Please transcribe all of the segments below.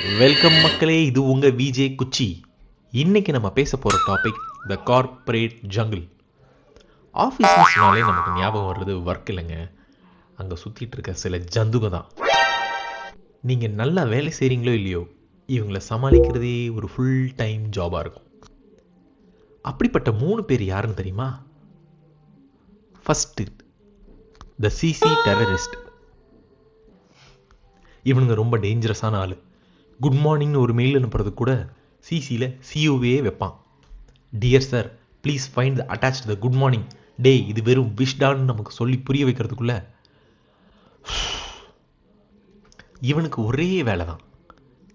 Welcome மக்களே, இது உங்கள் விஜே குச்சி. இன்னைக்கு நம்ம பேச போகிற டாபிக் த கார்ப்பரேட் ஜங்கிள். ஆஃபீஸ்னாலே நமக்கு ஞாபகம் வர்றது ஒர்க் இல்லைங்க, அங்கே சுற்றிட்டு இருக்க சில ஜந்துக தான். நீங்கள் நல்லா வேலை செய்கிறீங்களோ இல்லையோ, இவங்களை சமாளிக்கிறதே ஒரு ஃபுல் டைம் ஜாபாக இருக்கும். அப்படிப்பட்ட 3 பேர் யாருன்னு தெரியுமா? ஃபஸ்ட்டு, த சிசி டெரரிஸ்ட். இவனுங்க ரொம்ப டேஞ்சரஸான ஆள். குட் மார்னிங்னு ஒரு மெயில் அனுப்புறது கூட சிசியில் சிஓவே வைப்பான். Dear sir, please find the attach the good morning. டே, இது வெறும் விஷடான்னு நமக்கு சொல்லி புரிய வைக்கிறதுக்குள்ள இவனுக்கு ஒரே வேலை தான்,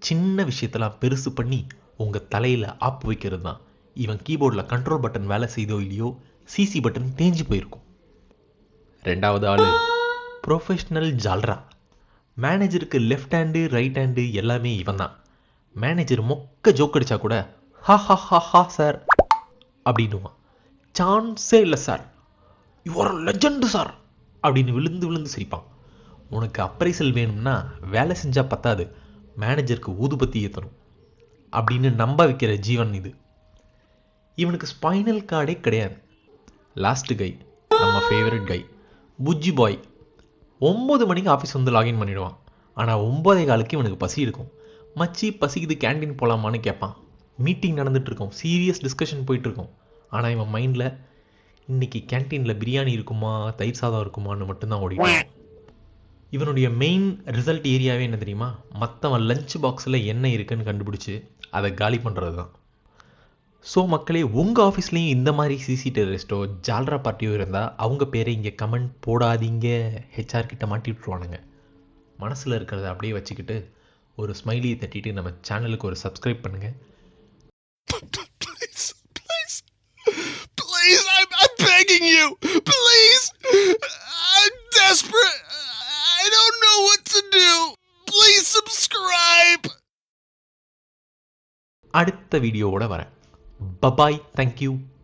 சின்ன விஷயத்தெல்லாம் பெருசு பண்ணி உங்கள் தலையில் ஆப்பு வைக்கிறது தான். இவன் கீபோர்டில் கண்ட்ரோல் பட்டன் வேலை செய்தோ இல்லையோ, சிசி பட்டன் தேஞ்சு போயிருக்கும். 2வது ஆள், ப்ரொஃபஷ்னல் ஜால்ரா. மேனேஜருக்கு லெஃப்ட் ஹேண்டு ரைட் ஹேண்டு எல்லாமே இவன் தான். மேனேஜர் மொக்க ஜோக் அடித்தா கூட ஹா ஹா ஹா ஹா சார் அப்படின்னுவான். சான்ஸே இல்லை சார், யுவர் லெஜண்ட் சார் அப்படின்னு விழுந்து விழுந்து சிரிப்பான். உனக்கு அப்ரைசல் வேணும்னா வேலை செஞ்சால் பத்தாது, மேனேஜருக்கு ஊதுபத்தி ஏற்றணும் அப்படின்னு நம்ப வைக்கிற ஜீவன் இது. இவனுக்கு ஸ்பைனல் கார்டே கிடையாது. லாஸ்ட் கை, நம்ம ஃபேவரட் கை, புஜ்ஜி பாய். 9 மணிக்கு ஆஃபீஸ் வந்து லாகின் பண்ணிவிடுவான். ஆனால் 9:15 இவனுக்கு பசி இருக்கும். மச்சி பசிக்குது, கேன்டீன் போகலாமான்னு கேட்பான். மீட்டிங் நடந்துகிட்ருக்கோம், சீரியஸ் டிஸ்கஷன் போயிட்டுருக்கோம். ஆனால் இவன் மைண்டில் இன்றைக்கி கேன்டீனில் பிரியாணி இருக்குமா தயிர் சாதம் இருக்குமான்னு மட்டும்தான் ஓடிடுவான். இவனுடைய மெயின் ரிசல்ட் ஏரியாவே என்ன தெரியுமா? மற்றவன் லஞ்ச் பாக்ஸில் என்ன இருக்குன்னு கண்டுபிடிச்சி அதை காலி பண்ணுறது தான். ஸோ மக்களே, உங்கள் ஆஃபீஸ்லேயும் இந்த மாதிரி சிசி டெரரிஸ்ட்டோ ஜால்ரா பார்ட்டியோ இருந்தால் அவங்க பேரை இங்கே கமெண்ட் போடாதீங்க, ஹெச்ஆர் கிட்ட மாட்டி விட்ருவானுங்க. மனசில் இருக்கிறத அப்படியே வச்சுக்கிட்டு ஒரு ஸ்மைலியை தட்டிட்டு நம்ம சேனலுக்கு ஒரு சப்ஸ்கிரைப் பண்ணுங்கள். Please, I'm begging you. Please, I'm desperate. I don't know what to do. Please subscribe. அடுத்த வீடியோவோட வரேன். Bye-bye. Thank you.